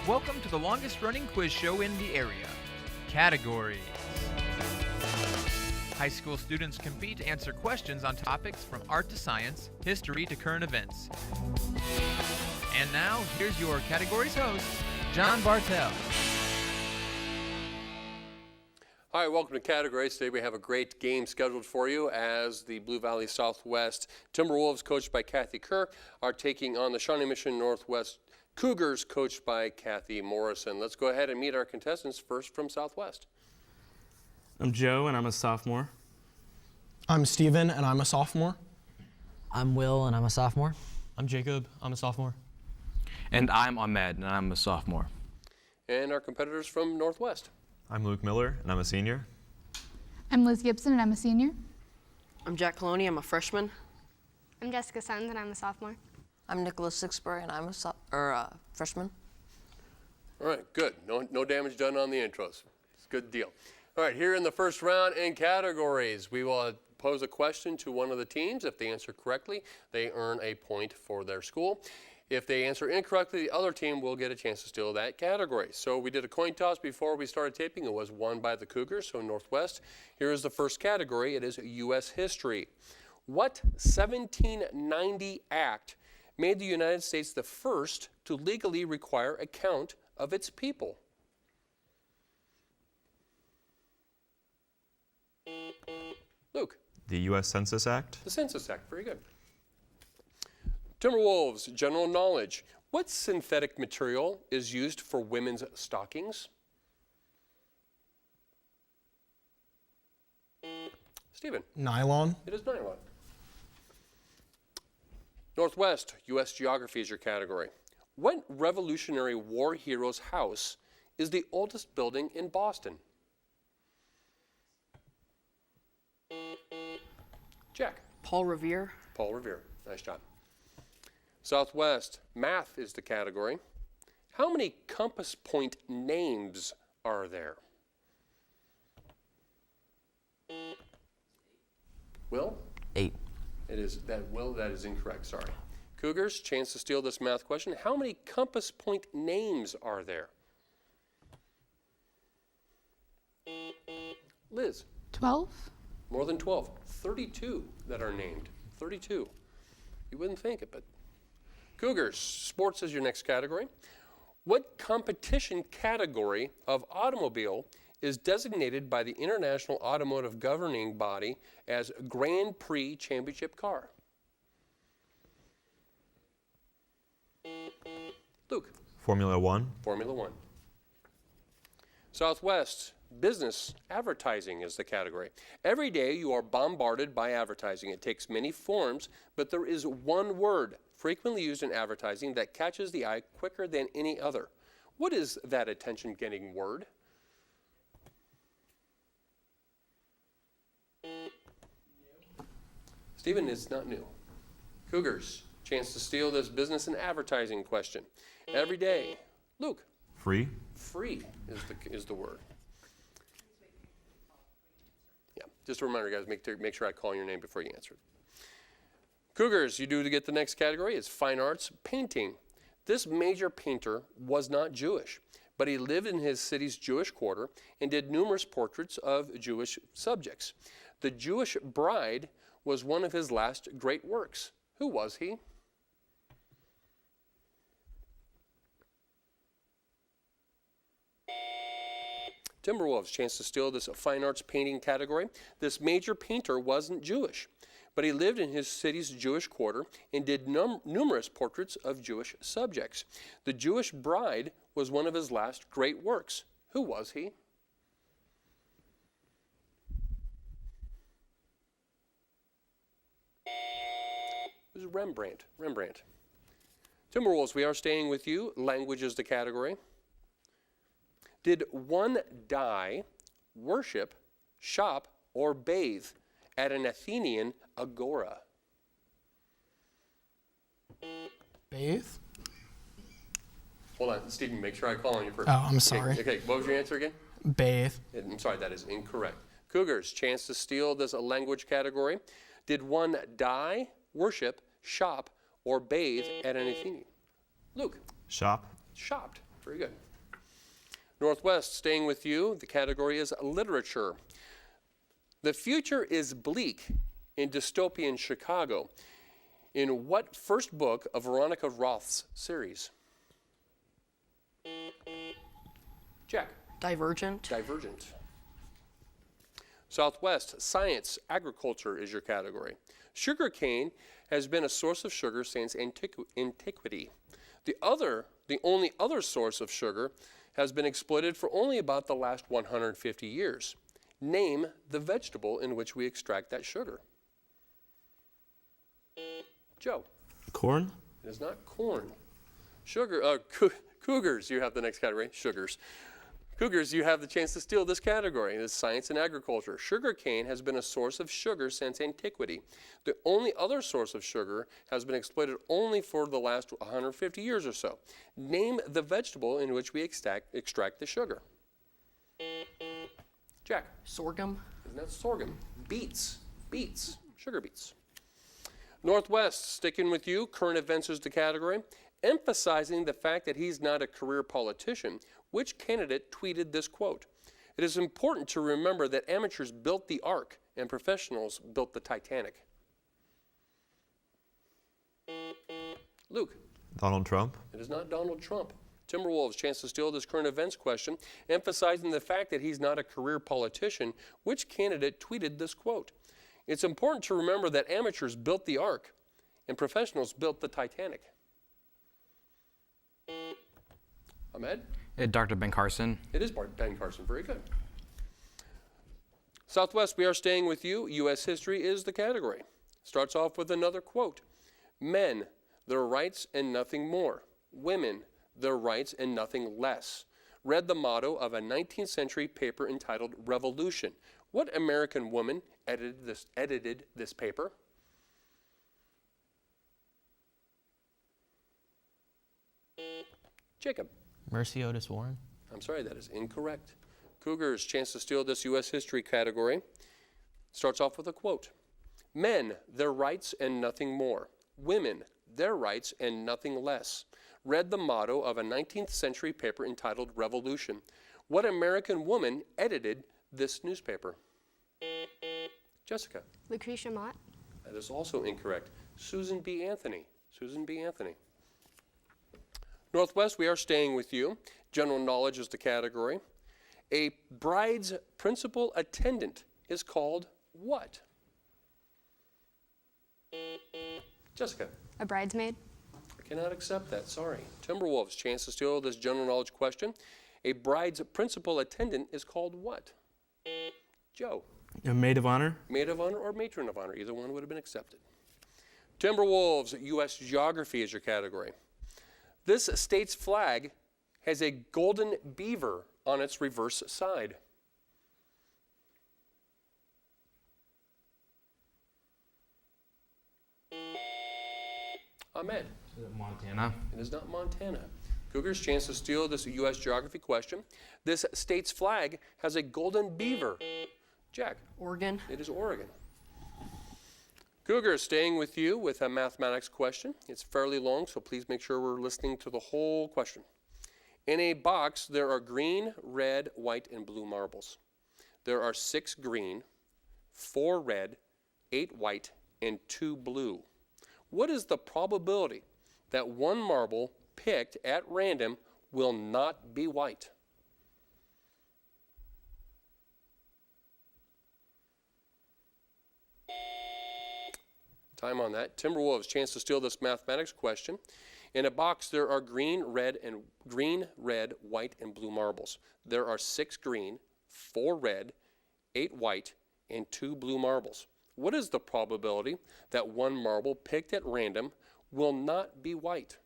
Welcome to the longest running quiz show in the area. Categories. High school students compete to answer questions on topics from art to science, history to current events. And now, here's your categories host, John Bartell. All right, welcome to Categories. Today we have a great game scheduled for you as the Blue Valley Southwest Timberwolves, coached by Kathy Kerr, are taking on the Shawnee Mission Northwest Cougars, coached by Kathy Morrison. Let's go ahead and meet our contestants. First from Southwest. I'm Joe, and I'm a sophomore. I'm Steven, and I'm a sophomore. I'm Will, and I'm a sophomore. I'm Jacob, I'm a sophomore. And I'm Ahmed, and I'm a sophomore. And our competitors from Northwest. I'm Luke Miller, and I'm a senior. I'm Liz Gibson, and I'm a senior. I'm Jack Coloni, I'm a freshman. I'm Jessica Sons, and I'm a sophomore. I'm Nicholas Sixbury, and I'm a freshman. All right, good. No damage done on the intros. It's a good deal. All right, here in the first round in categories, we will pose a question to one of the teams. If they answer correctly, they earn a point for their school. If they answer incorrectly, the other team will get a chance to steal that category. So we did a coin toss before we started taping. It was won by the Cougars, so Northwest. Here is the first category. It is U.S. history. What 1790 act made the United States the first to legally require a count of its people? Luke. The U.S. Census Act. The Census Act, very good. Timberwolves, general knowledge. What synthetic material is used for women's stockings? Stephen. Nylon. It is nylon. Northwest, U.S. geography is your category. What Revolutionary War hero's house is the oldest building in Boston? Jack. Paul Revere. Paul Revere. Nice job. Southwest, math is the category. How many compass point names are there? Will? 8. It is that. Will, that is incorrect. Sorry. Cougars, chance to steal this math question. How many compass point names are there? Liz? 12. More than 12. 32 that are named. 32. You wouldn't think it, but. Cougars, sports is your next category. What competition category of automobile is designated by the International Automotive Governing Body as Grand Prix Championship car? Luke. Formula One. Formula One. Southwest, business advertising is the category. Every day you are bombarded by advertising. It takes many forms, but there is one word frequently used in advertising that catches the eye quicker than any other. What is that attention-getting word? Stephen is not new. Cougars, chance to steal this business and advertising question. Every day. Luke. Free. Free is the word. Yeah, just a reminder, guys, make sure I call your name before you answer it. Cougars, you do to get the next category is fine arts, painting. This major painter was not Jewish, but he lived in his city's Jewish quarter and did numerous portraits of Jewish subjects. The Jewish Bride was one of his last great works. Who was he? Timberwolves, chance to steal this fine arts painting category. This major painter wasn't Jewish, but he lived in his city's Jewish quarter and did numerous portraits of Jewish subjects. The Jewish Bride was one of his last great works. Who was he? It was Rembrandt. Timberwolves, we are staying with you. Language is the category. Did one die, worship, shop, or bathe at an Athenian agora? Bathe? Hold on, Stephen, make sure I call on you first. Oh, I'm sorry. Okay, what was your answer again? Bathe. I'm sorry, that is incorrect. Cougars, chance to steal this language category. Did one die, worship, shop, or bathe at an Athenian? Luke. Shop. Shopped. Very good. Northwest, staying with you, the category is literature. The future is bleak in dystopian Chicago. In what first book of Veronica Roth's series? Jack. Divergent. Divergent. Southwest, science, agriculture is your category. Sugarcane has been a source of sugar since antiquity. The only other source of sugar has been exploited for only about the last 150 years. Name the vegetable in which we extract that sugar. Joe. Corn? It is not corn. Cougars, you have the next category, sugars. Cougars, you have the chance to steal this category. It is science and agriculture. Sugarcane has been a source of sugar since antiquity. The only other source of sugar has been exploited only for the last 150 years or so. Name the vegetable in which we extract the sugar. Jack. Sorghum. Isn't that sorghum? Beets. Beets. Sugar beets. Northwest, sticking with you, current events is the category. Emphasizing the fact that he's not a career politician, which candidate tweeted this quote? It is important to remember that amateurs built the Ark and professionals built the Titanic. Luke. Donald Trump. It is not Donald Trump. Timberwolves, chance to steal this current events question, emphasizing the fact that he's not a career politician, which candidate tweeted this quote? It's important to remember that amateurs built the Ark and professionals built the Titanic. Ahmed? Dr. Ben Carson. It is Ben Carson. Very good. Southwest, we are staying with you. U.S. history is the category. Starts off with another quote. Men, their rights and nothing more. Women, their rights and nothing less. Read the motto of a 19th century paper entitled Revolution. What American woman edited this paper? Jacob. Mercy Otis Warren. I'm sorry, that is incorrect. Cougars, chance to steal this U.S. history category. Starts off with a quote. Men, their rights and nothing more. Women, their rights and nothing less. Read the motto of a 19th century paper entitled Revolution. What American woman edited this newspaper? Jessica. Lucretia Mott. That is also incorrect. Susan B. Anthony. Susan B. Anthony. Northwest, we are staying with you. General knowledge is the category. A bride's principal attendant is called what? Jessica. A bridesmaid. I cannot accept that, sorry. Timberwolves, chance to steal this general knowledge question. A bride's principal attendant is called what? Joe. A maid of honor? Maid of honor or matron of honor. Either one would have been accepted. Timberwolves, U.S. geography is your category. This state's flag has a golden beaver on its reverse side. Ahmed. Is it Montana? It is not Montana. Cougars, chance to steal this U.S. geography question. This state's flag has a golden beaver. Jack. Oregon. It is Oregon. Cougars, staying with you with a mathematics question. It's fairly long, so please make sure we're listening to the whole question. In a box, there are green, red, white, and blue marbles. There are 6 green, 4 red, 8 white, and 2 blue. What is the probability that one marble picked at random will not be white? Time on that. Timberwolves, chance to steal this mathematics question. In a box, there are green, red, white, and blue marbles. There are 6 green, 4 red, 8 white, and 2 blue marbles. What is the probability that one marble picked at random will not be white?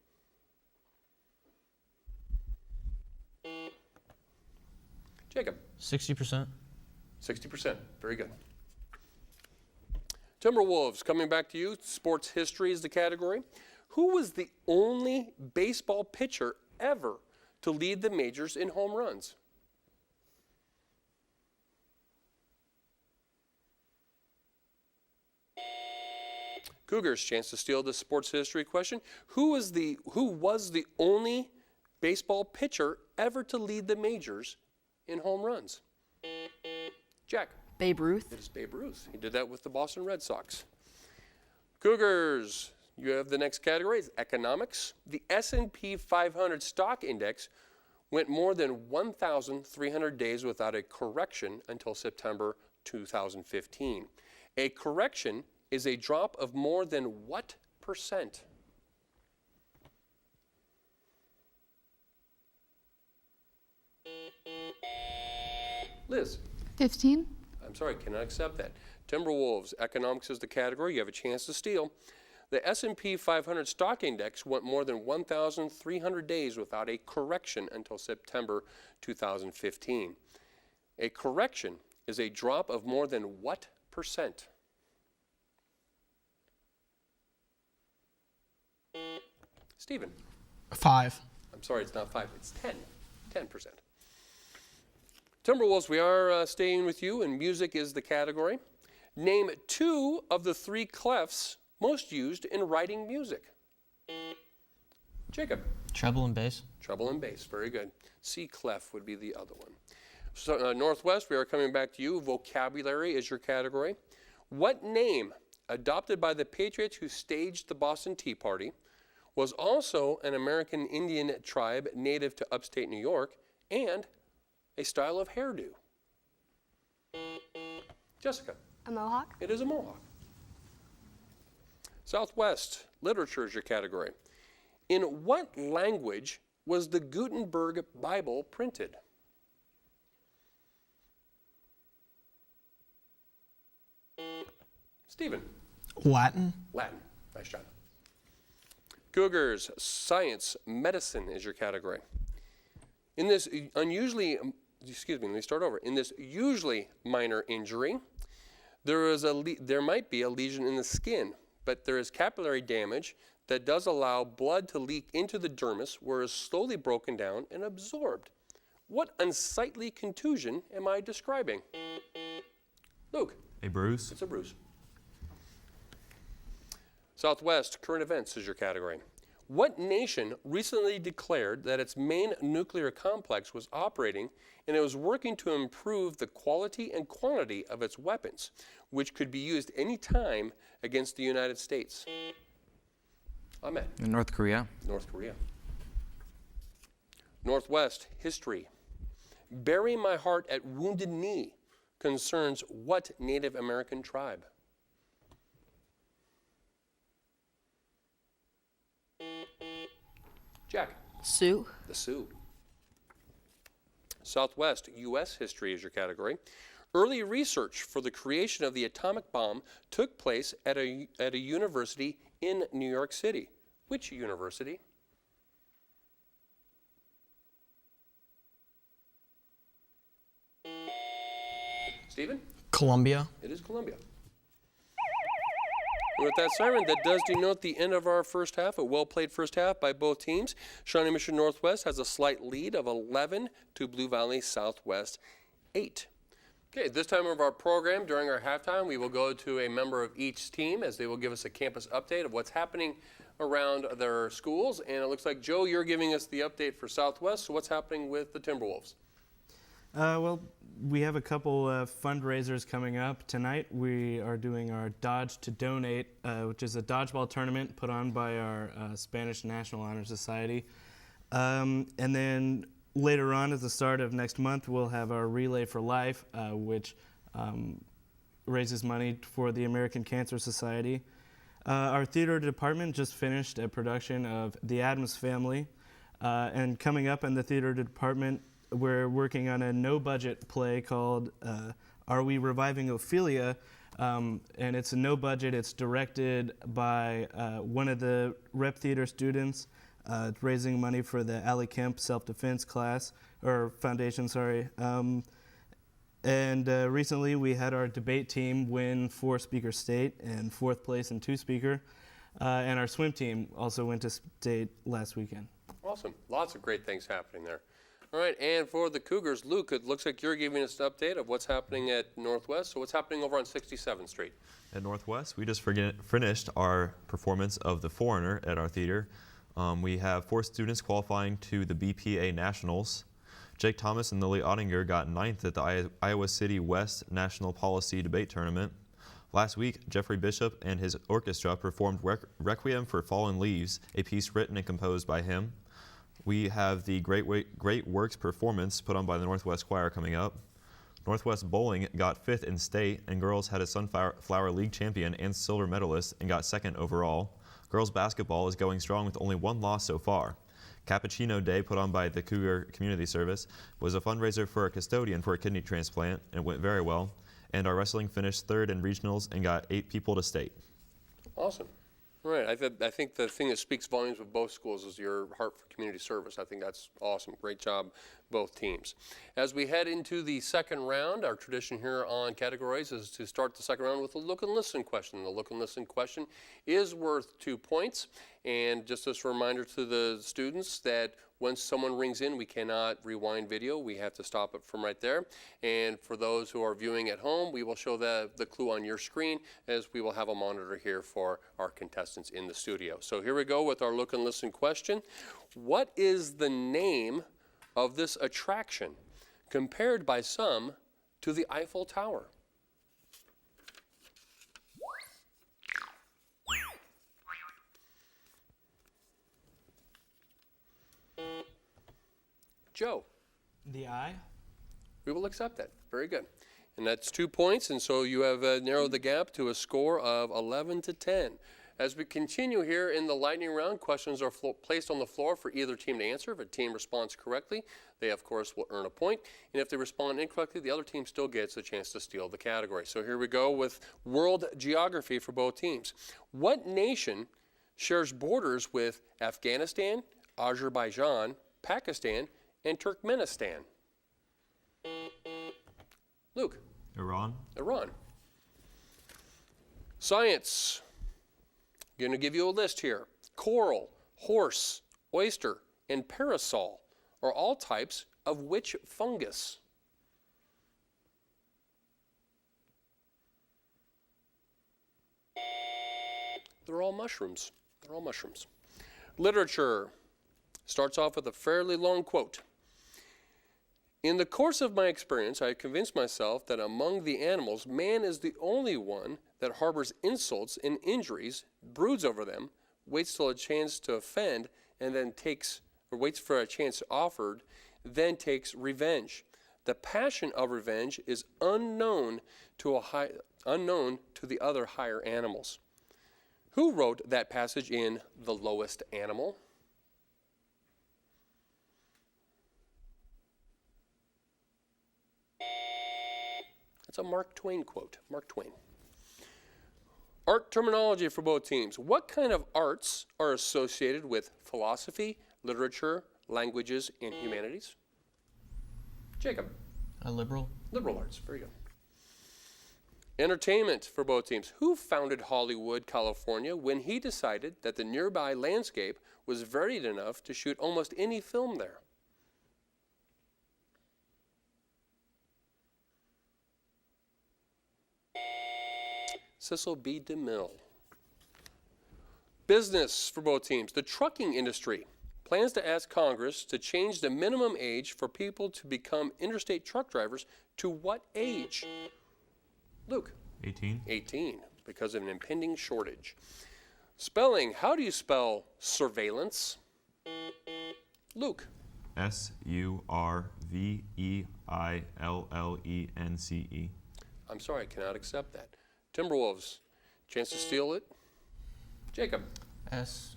Jacob. 60%. 60%. Very good. Timberwolves, coming back to you. Sports history is the category. Who was the only baseball pitcher ever to lead the majors in home runs? Cougars, chance to steal this sports history question. Who was the only baseball pitcher ever to lead the majors in home runs? Jack. Babe Ruth. It is Babe Ruth. He did that with the Boston Red Sox. Cougars, you have the next category. It's economics. The S&P 500 stock index went more than 1,300 days without a correction until September 2015. A correction is a drop of more than what percent? Liz. 15. I'm sorry, cannot accept that. Timberwolves, economics is the category. You have a chance to steal. The S&P 500 stock index went more than 1,300 days without a correction until September 2015. A correction is a drop of more than what percent? Stephen. 5. I'm sorry, it's not 5, it's 10. 10%. Timberwolves, we are staying with you, and music is the category. Name 2 of the 3 clefs most used in writing music. Jacob. Treble and bass. Treble and bass, very good. C clef would be the other one. So Northwest, we are coming back to you. Vocabulary is your category. What name, adopted by the patriots who staged the Boston Tea Party, was also an American Indian tribe native to upstate New York and a style of hairdo? Jessica. A mohawk. It is a mohawk. Southwest, literature is your category. In what language was the Gutenberg Bible printed? Stephen. Latin. Latin. Nice job. Cougars, science, medicine is your category. In this unusually, let me start over. In this usually minor injury, there might be a lesion in the skin, but there is capillary damage that does allow blood to leak into the dermis, where it's slowly broken down and absorbed. What unsightly contusion am I describing? Luke. A bruise. It's a bruise. Southwest, current events is your category. What nation recently declared that its main nuclear complex was operating and it was working to improve the quality and quantity of its weapons, which could be used any time against the United States? Ahmed. North Korea. North Korea. Northwest, history. Bury My Heart at Wounded Knee concerns what Native American tribe? Jack. Sioux. The Sioux. Southwest, U.S. history is your category. Early research for the creation of the atomic bomb took place at a university in New York City. Which university? Stephen? Columbia. It is Columbia. With that, Simon, that does denote the end of our first half, a well-played first half by both teams. Shawnee Mission Northwest has a slight lead of 11 to Blue Valley Southwest 8. Okay, this time of our program, during our halftime, we will go to a member of each team as they will give us a campus update of what's happening around their schools. And it looks like, Joe, you're giving us the update for Southwest. So what's happening with the Timberwolves? Well, we have a couple fundraisers coming up. Tonight we are doing our Dodge to Donate, which is a dodgeball tournament put on by our Spanish National Honor Society. And then later on, at the start of next month, we'll have our Relay for Life, which raises money for the American Cancer Society. Our theater department just finished a production of The Addams Family. And coming up in the theater department, we're working on a no-budget play called Are We Reviving Ophelia? And it's a no-budget. It's directed by one of the Rep Theater students, raising money for the Allie Kemp Self-Defense class, or foundation, sorry. And recently we had our debate team win 4-speaker state and 4th place in 2-speaker. And our swim team also went to state last weekend. Awesome. Lots of great things happening there. All right, and for the Cougars, Luke, it looks like you're giving us an update of what's happening at Northwest. So what's happening over on 67th Street? At Northwest, we just finished our performance of The Foreigner at our theater. We have 4 students qualifying to the BPA Nationals. Jake Thomas and Lily Ottinger got 9th at the Iowa City West National Policy Debate Tournament. Last week, Jeffrey Bishop and his orchestra performed Requiem for Fallen Leaves, a piece written and composed by him. We have the Great Works performance put on by the Northwest Choir coming up. Northwest Bowling got 5th in state, and girls had a Sunflower League champion and silver medalist and got 2nd overall. Girls basketball is going strong with only 1 loss so far. Cappuccino Day, put on by the Cougar Community Service, was a fundraiser for a custodian for a kidney transplant, and it went very well. And our wrestling finished 3rd in regionals and got 8 people to state. Awesome. All right. I think the thing that speaks volumes with both schools is your heart for community service. I think that's awesome. Great job, both teams. As we head into the second round, our tradition here on Categories is to start the second round with a look and listen question. The look and listen question is worth 2 points. And just as a reminder to the students that when someone rings in, we cannot rewind video. We have to stop it from right there. And for those who are viewing at home, we will show the clue on your screen, as we will have a monitor here for our contestants in the studio. So here we go with our look and listen question. What is the name of this attraction compared by some to the Eiffel Tower? Joe. The eye? We will accept that. Very good. And that's 2 points, and so you have narrowed the gap to a score of 11 to 10. As we continue here in the lightning round, questions are placed on the floor for either team to answer. If a team responds correctly, they, of course, will earn a point. And if they respond incorrectly, the other team still gets a chance to steal the category. So here we go with world geography for both teams. What nation shares borders with Afghanistan, Azerbaijan, Pakistan, and Turkmenistan? Luke. Iran. Iran. Science. I'm going to give you a list here. Coral, horse, oyster, and parasol are all types of which fungus? They're all mushrooms. They're all mushrooms. Literature starts off with a fairly long quote. In the course of my experience, I have convinced myself that among the animals, man is the only one that harbors insults and injuries, broods over them, waits till a chance to offend, and then waits for a chance offered, then takes revenge. The passion of revenge is unknown to the other higher animals. Who wrote that passage in The Lowest Animal? That's a Mark Twain quote. Mark Twain. Art terminology for both teams. What kind of arts are associated with philosophy, literature, languages, and humanities? Jacob. A liberal. Liberal arts. Very good. Entertainment for both teams. Who founded Hollywood, California, when he decided that the nearby landscape was varied enough to shoot almost any film there? Cecil B. DeMille. Business for both teams. The trucking industry plans to ask Congress to change the minimum age for people to become interstate truck drivers to what age? Luke. 18. 18, because of an impending shortage. Spelling. How do you spell surveillance? Luke. Surveillence. I'm sorry, I cannot accept that. Timberwolves. Chance to steal it? Jacob. Surveillance.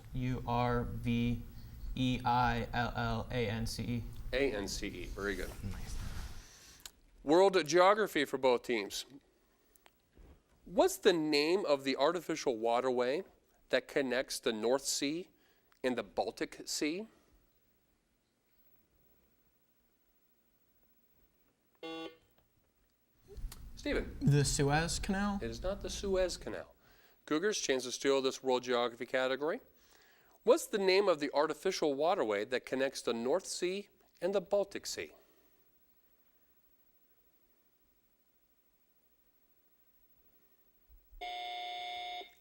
A-N-C-E. Very good. Nice. World geography for both teams. What's the name of the artificial waterway that connects the North Sea and the Baltic Sea? Stephen. The Suez Canal? It is not the Suez Canal. Cougars, chance to steal this world geography category. What's the name of the artificial waterway that connects the North Sea and the Baltic Sea?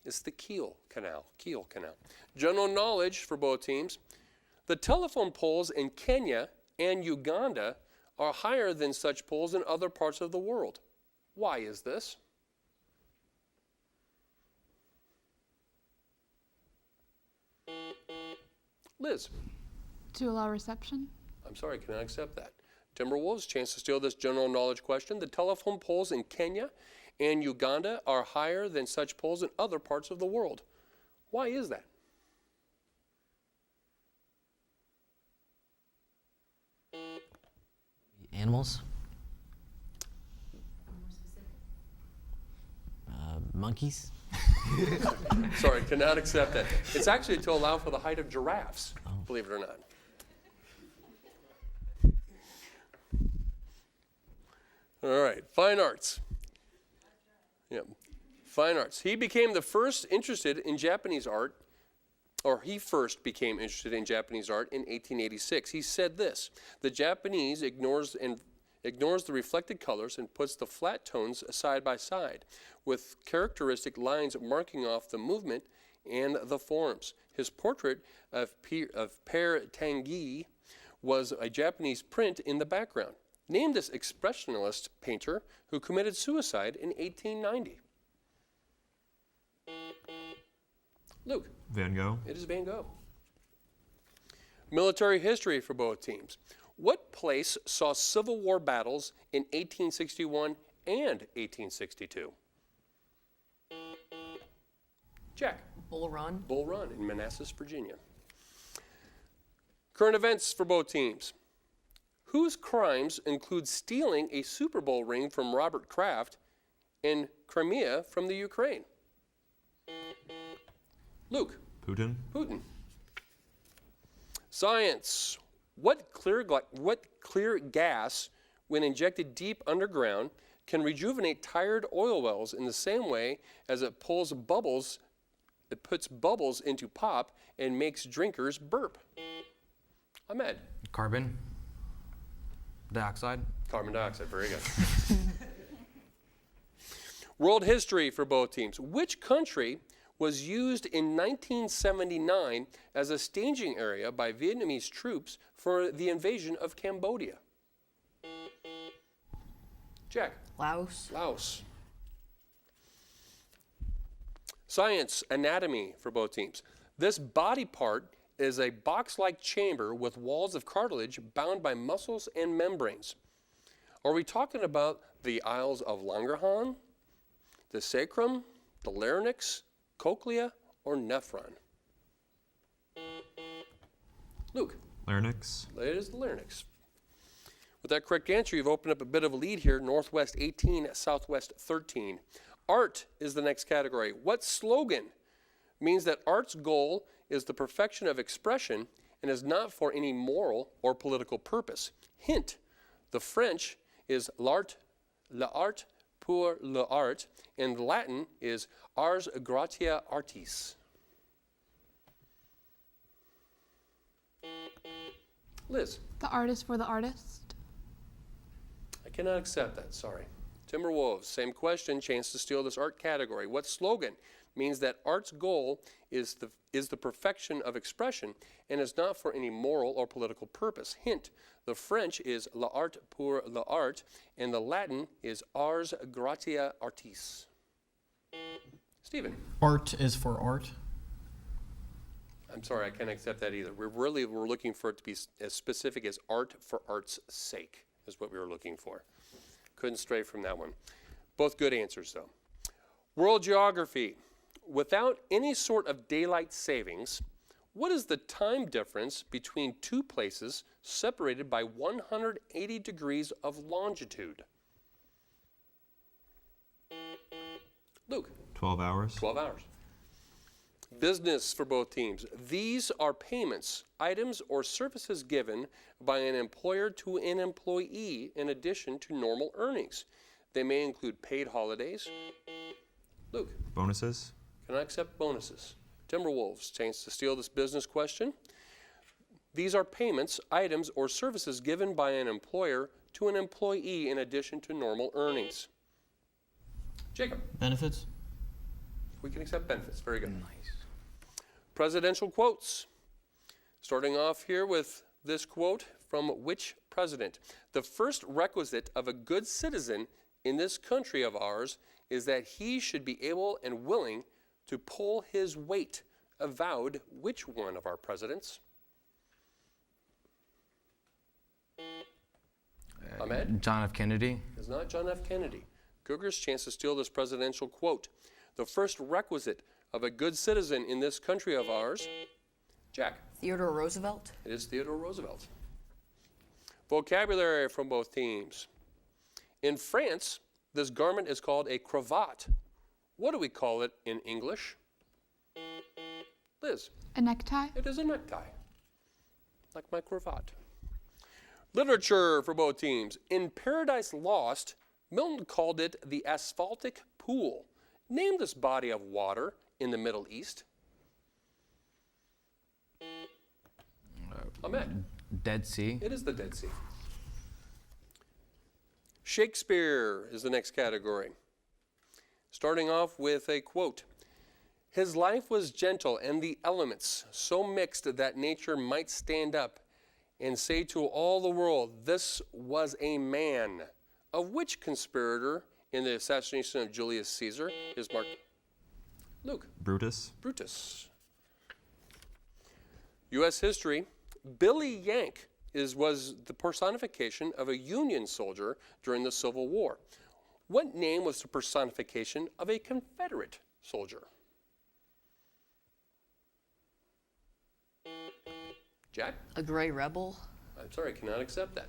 It's the Kiel Canal. General knowledge for both teams. The telephone poles in Kenya and Uganda are higher than such poles in other parts of the world. Why is this? Liz. To allow reception. I'm sorry, I cannot accept that. Timberwolves, chance to steal this general knowledge question. The telephone poles in Kenya and Uganda are higher than such poles in other parts of the world. Why is that? Animals. Monkeys. Sorry, cannot accept that. It's actually to allow for the height of giraffes, believe it or not. All right, fine arts. Yeah, fine arts. He became the first interested in Japanese art, or he first became interested in Japanese art in 1886. He said this: the Japanese ignores the reflected colors and puts the flat tones side by side, with characteristic lines marking off the movement and the forms. His portrait of Pere Tanguy was a Japanese print in the background. Named this expressionist painter who committed suicide in 1890. Luke. Van Gogh. It is Van Gogh. Military history for both teams. What place saw Civil War battles in 1861 and 1862? Jack. Bull Run. Bull Run in Manassas, Virginia. Current events for both teams. Whose crimes include stealing a Super Bowl ring from Robert Kraft and Crimea from the Ukraine? Luke. Putin. Science. What clear gas, when injected deep underground, can rejuvenate tired oil wells in the same way as it puts bubbles into pop and makes drinkers burp? Ahmed. Carbon dioxide. Carbon dioxide, very good. World history for both teams. Which country was used in 1979 as a staging area by Vietnamese troops for the invasion of Cambodia? Jack. Laos. Science, anatomy for both teams. This body part is a box-like chamber with walls of cartilage bound by muscles and membranes. Are we talking about the aisles of Langerhans, the sacrum, the larynx, cochlea, or nephron? Luke. Larynx. It is the larynx. With that correct answer, you've opened up a bit of a lead here. Northwest 18, Southwest 13. Art is the next category. What slogan means that art's goal is the perfection of expression and is not for any moral or political purpose? Hint, the French is l'art pour l'art, and Latin is ars gratia artis. Liz. The artist for the artist. I cannot accept that, sorry. Timberwolves, same question, chance to steal this art category. What slogan means that art's goal is the perfection of expression and is not for any moral or political purpose? Hint, the French is l'art pour l'art, and the Latin is ars gratia artis. Stephen. Art is for art. I'm sorry, I can't accept that either. We're looking for it to be as specific as art for art's sake is what we were looking for. Couldn't stray from that one. Both good answers, though. World geography. Without any sort of daylight savings, what is the time difference between two places separated by 180 degrees of longitude? Luke. 12 hours. 12 hours. Business for both teams. These are payments, items, or services given by an employer to an employee in addition to normal earnings. They may include paid holidays. Luke. Bonuses. Can I accept bonuses? Timberwolves, chance to steal this business question. These are payments, items, or services given by an employer to an employee in addition to normal earnings. Jacob. Benefits. We can accept benefits. Very good. Nice. Presidential quotes. Starting off here with this quote from which president? The first requisite of a good citizen in this country of ours is that he should be able and willing to pull his weight. Avowed which one of our presidents? Ahmed? John F. Kennedy. It's not John F. Kennedy. Cougar's chance to steal this presidential quote. The first requisite of a good citizen in this country of ours. Jack. Theodore Roosevelt. It is Theodore Roosevelt. Vocabulary from both teams. In France, this garment is called a cravat. What do we call it in English? Liz. A necktie? It is a necktie, like my cravat. Literature for both teams. In Paradise Lost, Milton called it the asphaltic pool. Name this body of water in the Middle East. Ahmed. Dead Sea. It is the Dead Sea. Shakespeare is the next category. Starting off with a quote. His life was gentle and the elements so mixed that nature might stand up and say to all the world, this was a man. Of which conspirator in the assassination of Julius Caesar is Mark? Luke. Brutus. Brutus. U.S. history. Billy Yank was the personification of a Union soldier during the Civil War. What name was the personification of a Confederate soldier? Jack? A gray rebel. I'm sorry, I cannot accept that.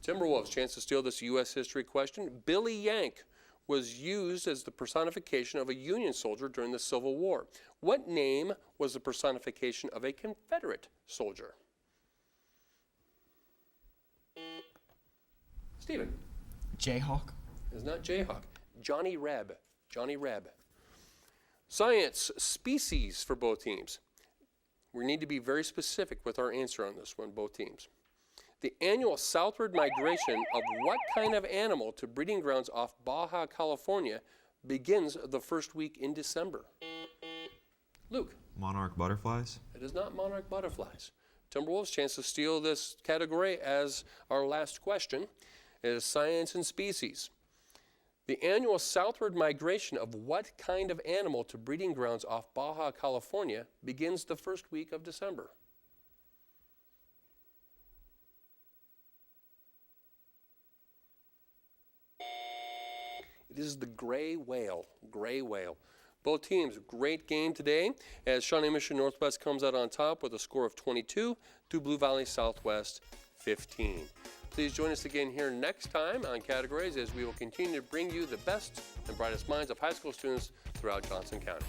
Timberwolves, chance to steal this U.S. history question. Billy Yank was used as the personification of a Union soldier during the Civil War. What name was the personification of a Confederate soldier? Stephen. Jayhawk. It's not Jayhawk. Johnny Reb. Johnny Reb. Science, species for both teams. We need to be very specific with our answer on this one, both teams. The annual southward migration of what kind of animal to breeding grounds off Baja, California begins the first week in December? Luke. Monarch butterflies. It is not monarch butterflies. Timberwolves, chance to steal this category as our last question. It is science and species. The annual southward migration of what kind of animal to breeding grounds off Baja, California begins the first week of December? It is the gray whale. Gray whale. Both teams, great game today as Shawnee Mission Northwest comes out on top with a score of 22 to Blue Valley Southwest 15. Please join us again here next time on Categories as we will continue to bring you the best and brightest minds of high school students throughout Johnson County.